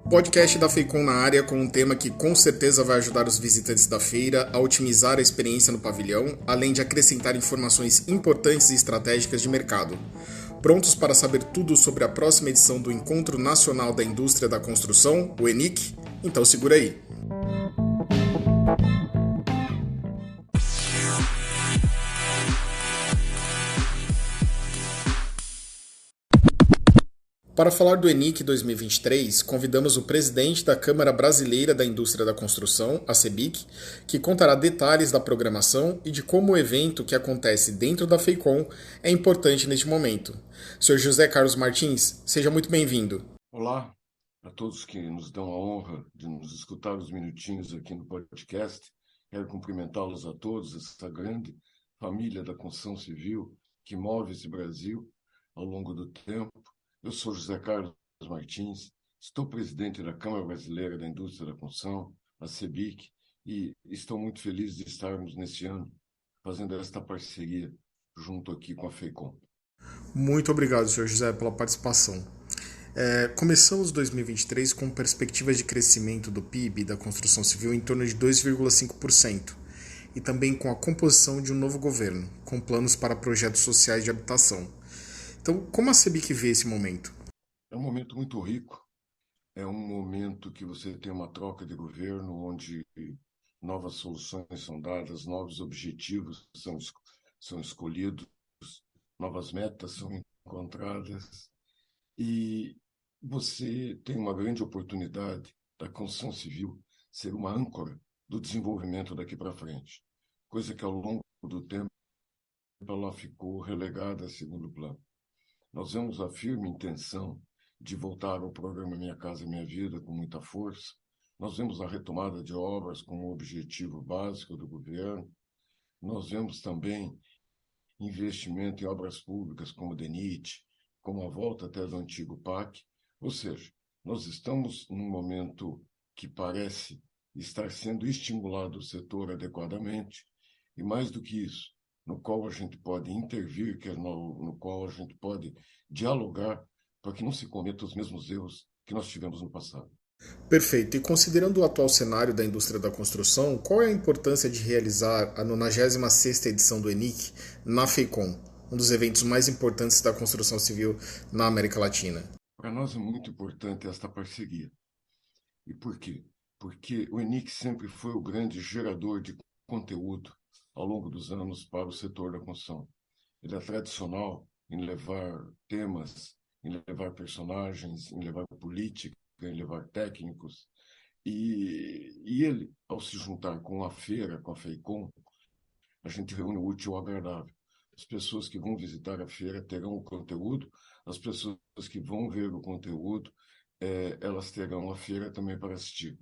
Podcast da Feicom na área com um tema que com certeza vai ajudar os visitantes da feira a otimizar a experiência no pavilhão, além de acrescentar informações importantes e estratégicas de mercado. Prontos para saber tudo sobre a próxima edição do Encontro Nacional da Indústria da Construção, o ENIC? Então segura aí! Para falar do ENIC 2023, convidamos o presidente da Câmara Brasileira da Indústria da Construção, a CEBIC, que contará detalhes da programação e de como o evento que acontece dentro da Feicom é importante neste momento. Sr. José Carlos Martins, seja muito bem-vindo. Olá a todos que nos dão a honra de nos escutar uns minutinhos aqui no podcast. Quero cumprimentá-los a todos, essa grande família da construção civil que move esse Brasil ao longo do tempo. Eu sou José Carlos Martins, estou presidente da Câmara Brasileira da Indústria da Construção, a CEBIC, e estou muito feliz de estarmos neste ano fazendo esta parceria junto aqui com a FEICOM. Muito obrigado, Sr. José, pela participação. Começamos 2023 com perspectivas de crescimento do PIB da construção civil em torno de 2,5% e também com a composição de um novo governo, com planos para projetos sociais de habitação. Então, como a CEBIC vê esse momento? É um momento muito rico, é um momento que você tem uma troca de governo onde novas soluções são dadas, novos objetivos são escolhidos, novas metas são encontradas e você tem uma grande oportunidade da construção civil ser uma âncora do desenvolvimento daqui para frente, coisa que ao longo do tempo ela ficou relegada a segundo plano. Nós vemos a firme intenção de voltar ao programa Minha Casa Minha Vida com muita força. Nós vemos a retomada de obras como objetivo básico do governo. Nós vemos também investimento em obras públicas como o DENIT, como a volta até do antigo PAC. Ou seja, nós estamos num momento que parece estar sendo estimulado o setor adequadamente e, mais do que isso, no qual a gente pode intervir, no qual a gente pode dialogar para que não se cometam os mesmos erros que nós tivemos no passado. Perfeito. E considerando o atual cenário da indústria da construção, qual é a importância de realizar a 96ª edição do ENIC na FEICOM, um dos eventos mais importantes da construção civil na América Latina? Para nós é muito importante esta parceria. E por quê? Porque o ENIC sempre foi o grande gerador de conteúdo ao longo dos anos para o setor da construção. Ele é tradicional em levar temas, em levar personagens, em levar política, em levar técnicos. E ele, ao se juntar com a feira, com a FEICOM, a gente reúne o útil ao agradável. As pessoas que vão visitar a feira terão o conteúdo, as pessoas que vão ver o conteúdo, elas terão a feira também para assistir.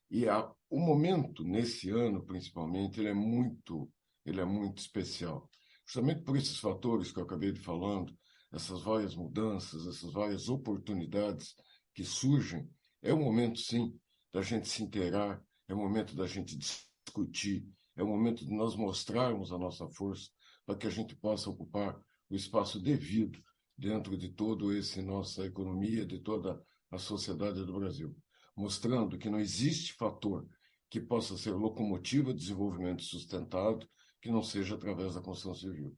E o momento, nesse ano, principalmente, ele é muito especial. Justamente por esses fatores que eu acabei de falando, essas várias mudanças, essas várias oportunidades que surgem, é o momento, sim, da gente se inteirar, é o momento da gente discutir, é o momento de nós mostrarmos a nossa força para que a gente possa ocupar o espaço devido dentro de toda essa nossa economia, de toda a sociedade do Brasil, mostrando que não existe fator que possa ser locomotiva de desenvolvimento sustentado que não seja através da construção civil.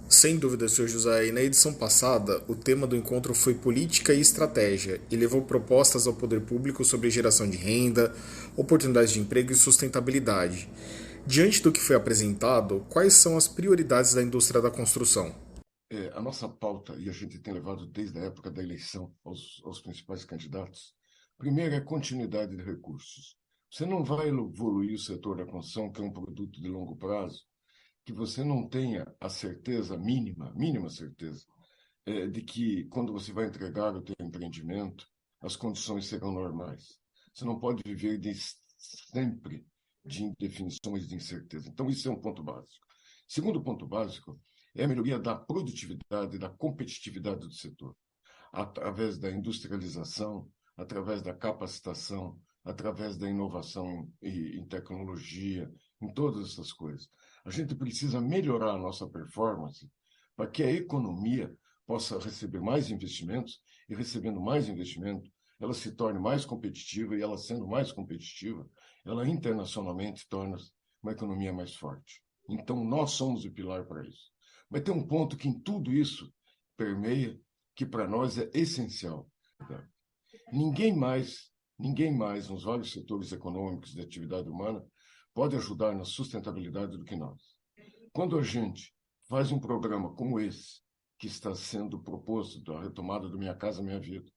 Sem dúvida, Sr. José, e na edição passada, o tema do encontro foi política e estratégia e levou propostas ao poder público sobre geração de renda, oportunidades de emprego e sustentabilidade. Diante do que foi apresentado, quais são as prioridades da indústria da construção? A nossa pauta, e a gente tem levado desde a época da eleição aos principais candidatos, primeiro é a continuidade de recursos. Você não vai evoluir o setor da construção, que é um produto de longo prazo, que você não tenha a certeza mínima certeza, de que quando você vai entregar o teu empreendimento, as condições serão normais. Você não pode viver sempre de indefinições de incerteza. Então, isso é um ponto básico. Segundo ponto básico é a melhoria da produtividade e da competitividade do setor, através da industrialização, através da capacitação, através da inovação em tecnologia, em todas essas coisas. A gente precisa melhorar a nossa performance para que a economia possa receber mais investimentos e, recebendo mais investimento, ela se torne mais competitiva, e ela sendo mais competitiva, ela internacionalmente torna-se uma economia mais forte. Então, nós somos o pilar para isso. Mas tem um ponto que em tudo isso permeia, que para nós é essencial. Tá? Ninguém mais nos vários setores econômicos de atividade humana pode ajudar na sustentabilidade do que nós. Quando a gente faz um programa como esse, que está sendo proposto, da retomada do Minha Casa Minha Vida,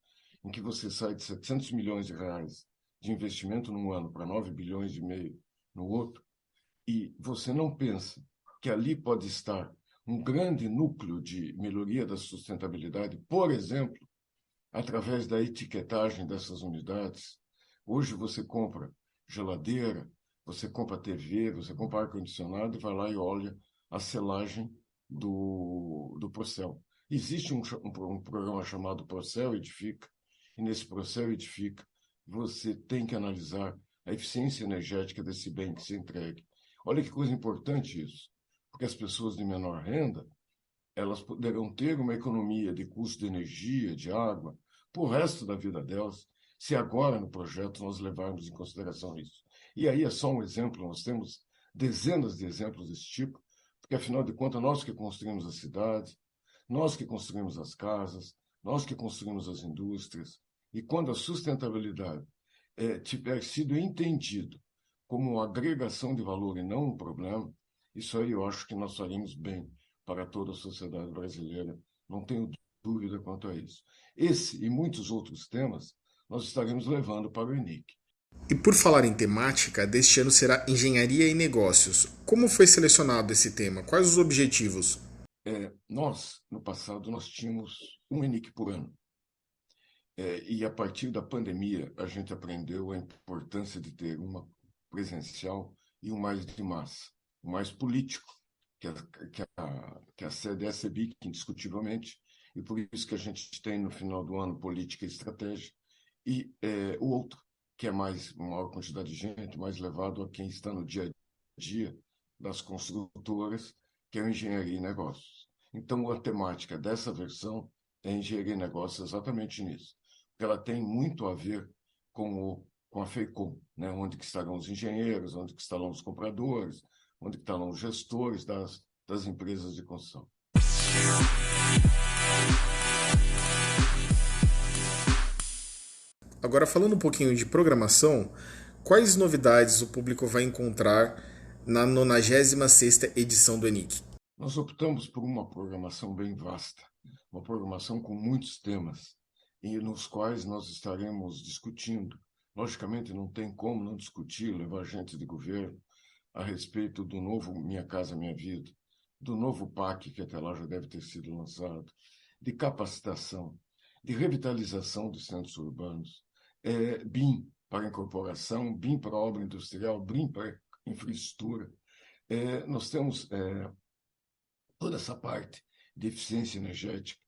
em que você sai de 700 milhões de reais de investimento num ano para 9 bilhões e meio no outro, e você não pensa que ali pode estar um grande núcleo de melhoria da sustentabilidade, por exemplo, através da etiquetagem dessas unidades. Hoje você compra geladeira, você compra TV, você compra ar-condicionado e vai lá e olha a selagem do Procel. Existe um programa chamado Procel Edifica, e nesse Procel Edifica você tem que analisar a eficiência energética desse bem que se entregue. Olha que coisa importante isso, porque as pessoas de menor renda, elas poderão ter uma economia de custo de energia, de água, para o resto da vida delas, se agora no projeto nós levarmos em consideração isso. E aí é só um exemplo, nós temos dezenas de exemplos desse tipo, porque afinal de contas nós que construímos as cidades, nós que construímos as casas, nós que construímos as indústrias, e quando a sustentabilidade tiver sido entendido como uma agregação de valor e não um problema, isso aí eu acho que nós faremos bem para toda a sociedade brasileira, não tenho dúvida quanto a isso. Esse e muitos outros temas nós estaremos levando para o ENIC. E por falar em temática, deste ano será Engenharia e Negócios. Como foi selecionado esse tema? Quais os objetivos? Nós, no passado, nós tínhamos um ENIC por ano. E a partir da pandemia, a gente aprendeu a importância de ter uma presencial e um mais de massa, um mais político, que a sede é a CEBIC, indiscutivelmente, e por isso que a gente tem no final do ano política e estratégia, e o outro, que é mais uma maior quantidade de gente, mais levado a quem está no dia a dia das construtoras, que é o engenharia e negócios. Então, a temática dessa versão é engenharia e negócios exatamente nisso. Ela tem muito a ver com a FEICOM, né? Onde que estarão os engenheiros, onde que estarão os compradores, onde que estarão os gestores das empresas de construção. Agora, falando um pouquinho de programação, quais novidades o público vai encontrar na 96ª edição do ENIC? Nós optamos por uma programação bem vasta, uma programação com muitos temas, e nos quais nós estaremos discutindo. Logicamente, não tem como não discutir, levar gente de governo a respeito do novo Minha Casa Minha Vida, do novo PAC, que até lá já deve ter sido lançado, de capacitação, de revitalização dos centros urbanos, BIM para incorporação, BIM para obra industrial, BIM para infraestrutura. Nós temos toda essa parte de eficiência energética,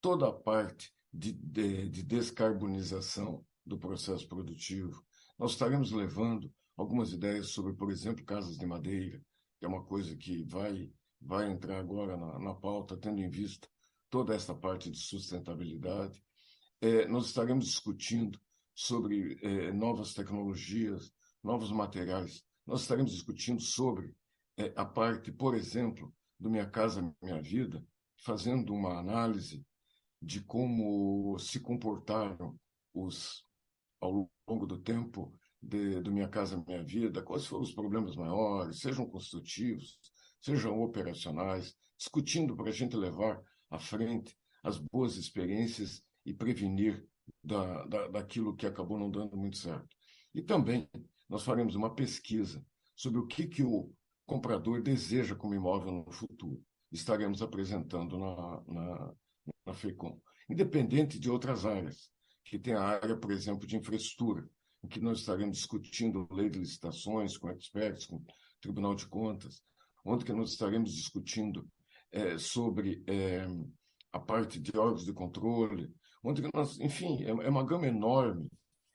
toda a parte de descarbonização do processo produtivo. Nós estaremos levando algumas ideias sobre, por exemplo, casas de madeira, que é uma coisa que vai entrar agora na pauta, tendo em vista toda essa parte de sustentabilidade. Nós estaremos discutindo sobre novas tecnologias, novos materiais. Nós estaremos discutindo sobre a parte, por exemplo, do Minha Casa Minha Vida, fazendo uma análise de como se comportaram ao longo do tempo do Minha Casa Minha Vida, quais foram os problemas maiores, sejam construtivos, sejam operacionais, discutindo para a gente levar à frente as boas experiências e prevenir daquilo que acabou não dando muito certo. E também nós faremos uma pesquisa sobre o que o comprador deseja como imóvel no futuro. Estaremos apresentando na FECOM, independente de outras áreas, que tem a área, por exemplo, de infraestrutura, em que nós estaremos discutindo lei de licitações com experts, com Tribunal de Contas, onde que nós estaremos discutindo sobre a parte de órgãos de controle, onde que nós, enfim, é uma gama enorme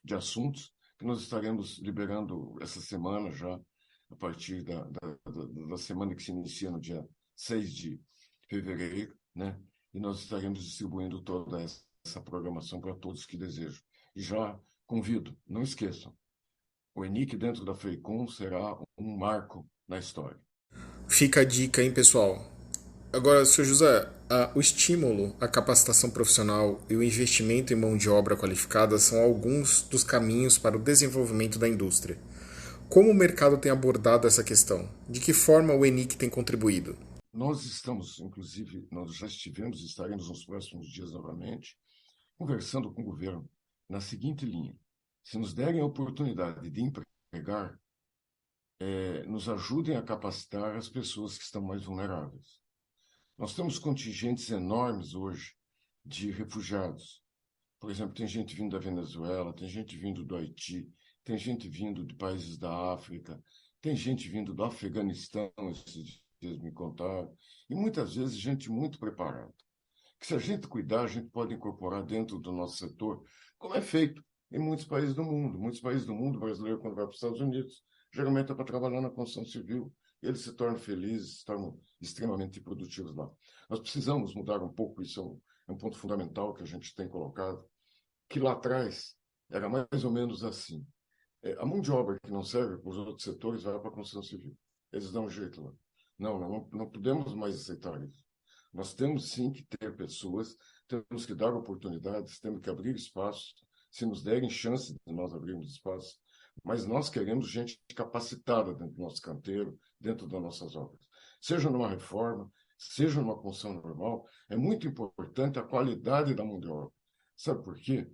de assuntos que nós estaremos liberando essa semana já, a partir da semana que se inicia no dia 6 de fevereiro, né? E nós estaremos distribuindo toda essa programação para todos que desejam. E já convido, não esqueçam, o ENIC dentro da FEICOM será um marco na história. Fica a dica, hein, pessoal? Agora, Sr. José, o estímulo, a capacitação profissional e o investimento em mão de obra qualificada são alguns dos caminhos para o desenvolvimento da indústria. Como o mercado tem abordado essa questão? De que forma o ENIC tem contribuído? Nós estamos, inclusive, nós já estivemos e estaremos nos próximos dias novamente, conversando com o governo na seguinte linha: se nos derem a oportunidade de empregar, nos ajudem a capacitar as pessoas que estão mais vulneráveis. Nós temos contingentes enormes hoje de refugiados. Por exemplo, tem gente vindo da Venezuela, tem gente vindo do Haiti, tem gente vindo de países da África, tem gente vindo do Afeganistão, esses dias me contaram, e muitas vezes gente muito preparada. Que se a gente cuidar, a gente pode incorporar dentro do nosso setor, como é feito em muitos países do mundo. Muitos países do mundo, o brasileiro, quando vai para os Estados Unidos, geralmente é para trabalhar na construção civil. Eles se tornam felizes, se tornam extremamente produtivos lá. Nós precisamos mudar um pouco, isso é um ponto fundamental que a gente tem colocado, que lá atrás era mais ou menos assim. A mão de obra que não serve para os outros setores vai para a construção civil. Eles dão um jeito lá. Não podemos mais aceitar isso. Nós temos sim que ter pessoas, temos que dar oportunidades, temos que abrir espaços, se nos derem chance de nós abrirmos espaço, mas nós queremos gente capacitada dentro do nosso canteiro, dentro das nossas obras. Seja numa reforma, seja numa construção normal, é muito importante a qualidade da mão de obra. Sabe por quê?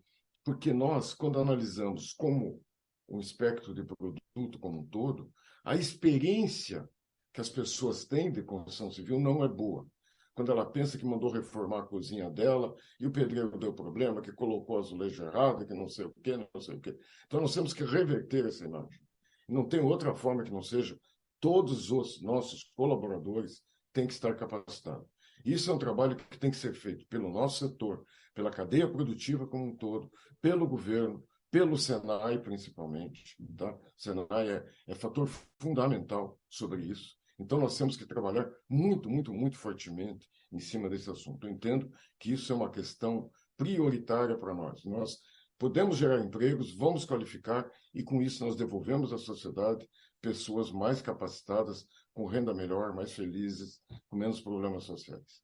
Porque nós, quando analisamos como um espectro de produto como um todo, a experiência que as pessoas têm de construção civil não é boa. Quando ela pensa que mandou reformar a cozinha dela e o pedreiro deu problema, que colocou azulejo errado, que não sei o quê, não sei o quê. Então, nós temos que reverter essa imagem. Não tem outra forma que não seja todos os nossos colaboradores têm que estar capacitados. Isso é um trabalho que tem que ser feito pelo nosso setor, pela cadeia produtiva como um todo, pelo governo, pelo Senai, principalmente. Tá? O Senai é fator fundamental sobre isso. Então, nós temos que trabalhar muito, muito, muito fortemente em cima desse assunto. Eu entendo que isso é uma questão prioritária para nós. Nós podemos gerar empregos, vamos qualificar e, com isso, nós devolvemos à sociedade pessoas mais capacitadas, com renda melhor, mais felizes, com menos problemas sociais.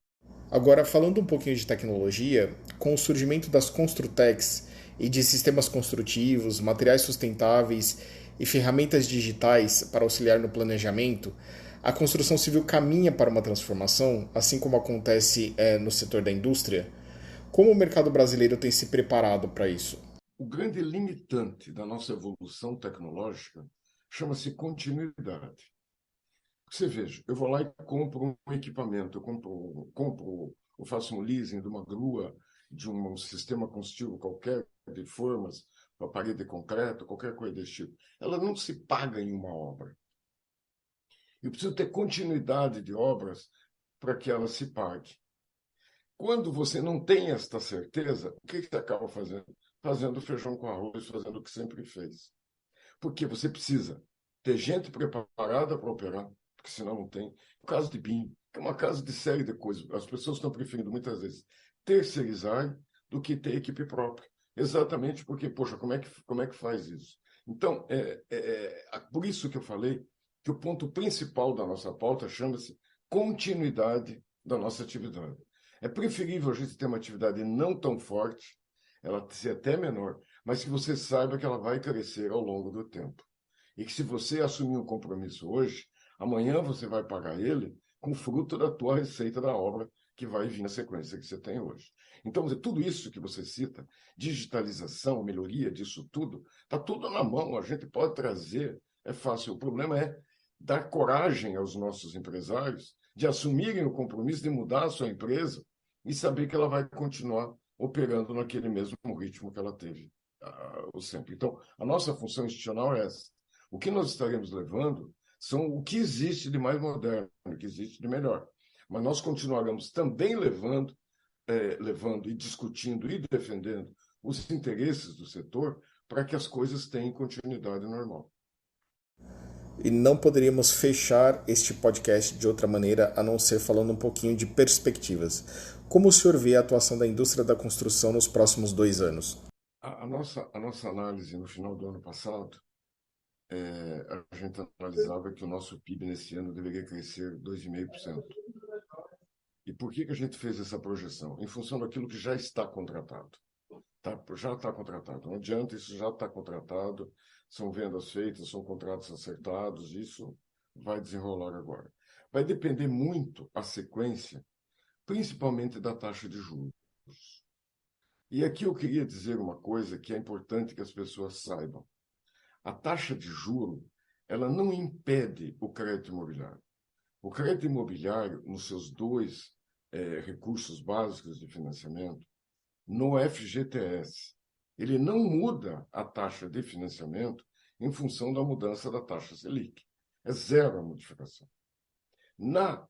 Agora, falando um pouquinho de tecnologia, com o surgimento das Construtecs e de sistemas construtivos, materiais sustentáveis e ferramentas digitais para auxiliar no planejamento, a construção civil caminha para uma transformação, assim como acontece no setor da indústria. Como o mercado brasileiro tem se preparado para isso? O grande limitante da nossa evolução tecnológica chama-se continuidade. Você veja, eu vou lá e compro um equipamento, eu faço um leasing de uma grua, de um sistema construtivo qualquer, de formas, uma parede de concreto, qualquer coisa desse tipo. Ela não se paga em uma obra. Eu preciso ter continuidade de obras para que ela se pague. Quando você não tem esta certeza, o que você acaba fazendo? Fazendo feijão com arroz, fazendo o que sempre fez. Porque você precisa ter gente preparada para operar, porque senão não tem. O caso de BIM, que é uma casa de série de coisas. As pessoas estão preferindo muitas vezes terceirizar do que ter equipe própria. Exatamente porque, poxa, como é que faz isso? Então, por isso que eu falei que o ponto principal da nossa pauta chama-se continuidade da nossa atividade. É preferível a gente ter uma atividade não tão forte, ela ser até menor, mas que você saiba que ela vai crescer ao longo do tempo. E que se você assumir um compromisso hoje, amanhã você vai pagar ele com fruto da tua receita da obra que vai vir na sequência que você tem hoje. Então, tudo isso que você cita, digitalização, melhoria disso tudo, está tudo na mão, a gente pode trazer, é fácil. O problema é dar coragem aos nossos empresários de assumirem o compromisso de mudar a sua empresa e saber que ela vai continuar operando naquele mesmo ritmo que ela teve sempre. Então, a nossa função institucional é essa. O que nós estaremos levando são o que existe de mais moderno, o que existe de melhor. Mas nós continuaremos também levando e discutindo e defendendo os interesses do setor para que as coisas tenham continuidade normal. E não poderíamos fechar este podcast de outra maneira a não ser falando um pouquinho de perspectivas. Como o senhor vê a atuação da indústria da construção nos próximos 2 anos? a nossa análise no final do ano passado, a gente analisava que o nosso PIB nesse ano deveria crescer 2,5%. E por que a gente fez essa projeção? Em função daquilo que já está contratado. Tá? Já está contratado. Não adianta, isso já está contratado, são vendas feitas, são contratos acertados, isso vai desenrolar agora. Vai depender muito a sequência, principalmente da taxa de juros. E aqui eu queria dizer uma coisa que é importante que as pessoas saibam. A taxa de juro, ela não impede o crédito imobiliário. O crédito imobiliário, nos seus dois recursos básicos de financiamento, no FGTS, ele não muda a taxa de financiamento em função da mudança da taxa Selic. É zero a modificação. Na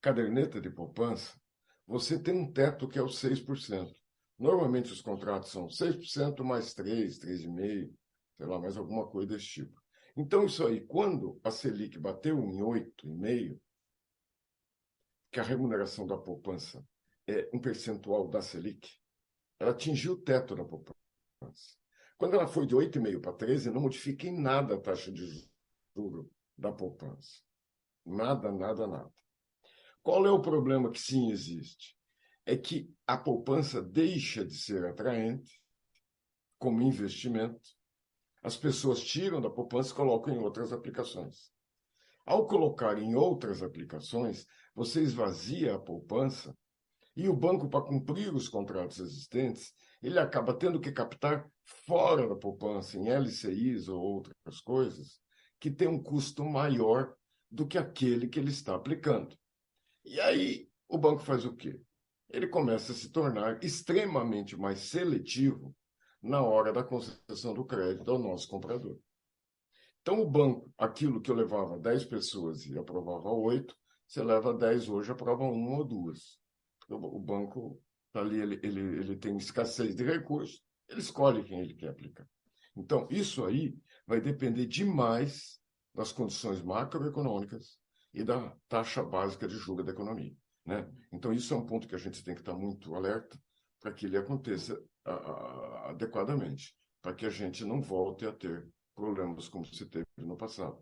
caderneta de poupança, você tem um teto que é o 6%. Normalmente os contratos são 6% mais 3, 3,5%, sei lá, mais alguma coisa desse tipo. Então, isso aí, quando a Selic bateu em 8,5%, que a remuneração da poupança é um percentual da Selic, ela atingiu o teto da poupança. Quando ela foi de 8,5% para 13%, não modifica em nada a taxa de juros da poupança. Nada, nada, nada. Qual é o problema que sim existe? É que a poupança deixa de ser atraente como investimento. As pessoas tiram da poupança e colocam em outras aplicações. Ao colocar em outras aplicações, você esvazia a poupança e o banco, para cumprir os contratos existentes, ele acaba tendo que captar fora da poupança, em LCIs ou outras coisas, que tem um custo maior do que aquele que ele está aplicando. E aí o banco faz o quê? Ele começa a se tornar extremamente mais seletivo na hora da concessão do crédito ao nosso comprador. Então, o banco, aquilo que eu levava 10 pessoas e aprovava 8, você leva 10 hoje, aprova 1 ou 2. O banco tá ali, ele tem escassez de recursos, ele escolhe quem ele quer aplicar. Então, isso aí vai depender demais das condições macroeconômicas e da taxa básica de juros da economia. Né? Então, isso é um ponto que a gente tem que estar muito alerta para que ele aconteça adequadamente, para que a gente não volte a ter problemas como se teve no passado.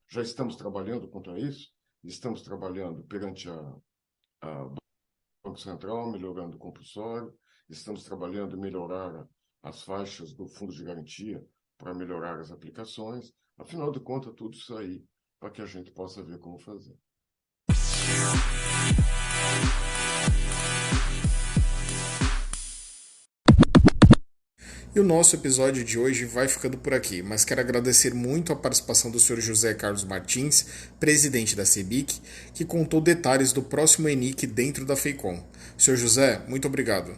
Já estamos trabalhando contra isso, estamos trabalhando perante a Banco Central, melhorando o compulsório, estamos trabalhando em melhorar as faixas do fundo de garantia para melhorar as aplicações. Afinal de contas, tudo isso aí para que a gente possa ver como fazer. E o nosso episódio de hoje vai ficando por aqui, mas quero agradecer muito a participação do Sr. José Carlos Martins, presidente da CEBIC, que contou detalhes do próximo ENIC dentro da FEICOM. Sr. José, muito obrigado.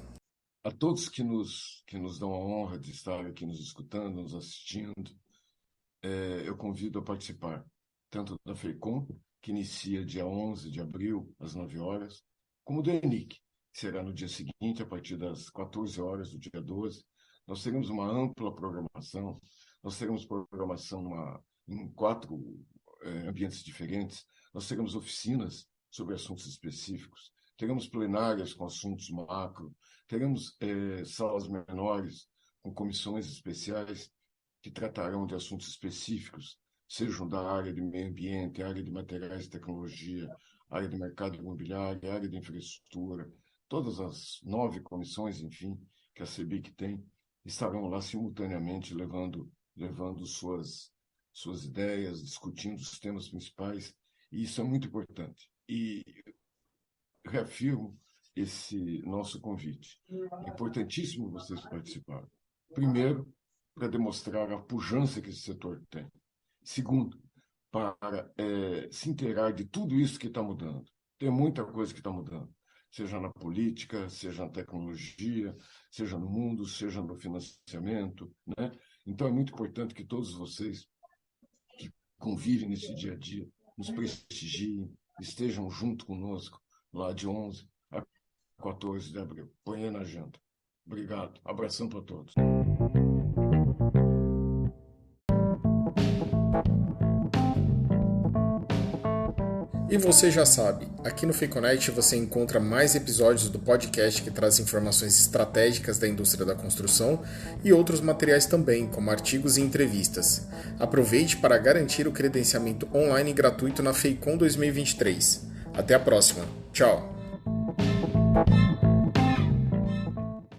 A todos que nos dão a honra de estar aqui nos escutando, nos assistindo, eu convido a participar tanto da FEICOM, que inicia dia 11 de abril, às 9 horas, como do ENIC, que será no dia seguinte, a partir das 14 horas do dia 12. Nós teremos uma ampla programação, nós teremos programação em 4 ambientes diferentes, nós teremos oficinas sobre assuntos específicos, teremos plenárias com assuntos macro, teremos salas menores com comissões especiais que tratarão de assuntos específicos, sejam da área de meio ambiente, área de materiais e tecnologia, área de mercado imobiliário, área de infraestrutura, todas as 9 comissões, enfim, que a CEBIC tem, estarão lá simultaneamente levando suas ideias, discutindo os temas principais, e isso é muito importante. E reafirmo esse nosso convite. É importantíssimo vocês participarem. Primeiro, para demonstrar a pujança que esse setor tem. Segundo, para se inteirar de tudo isso que está mudando. Tem muita coisa que está mudando, seja na política, seja na tecnologia, seja no mundo, seja no financiamento. Né? Então, é muito importante que todos vocês que convivem nesse dia a dia nos prestigiem, estejam junto conosco lá de 11 a 14 de abril. Põe aí na agenda. Obrigado. Abração para todos. E você já sabe, aqui no FEIConnect você encontra mais episódios do podcast que traz informações estratégicas da indústria da construção e outros materiais também, como artigos e entrevistas. Aproveite para garantir o credenciamento online gratuito na FEICON 2023. Até a próxima. Tchau!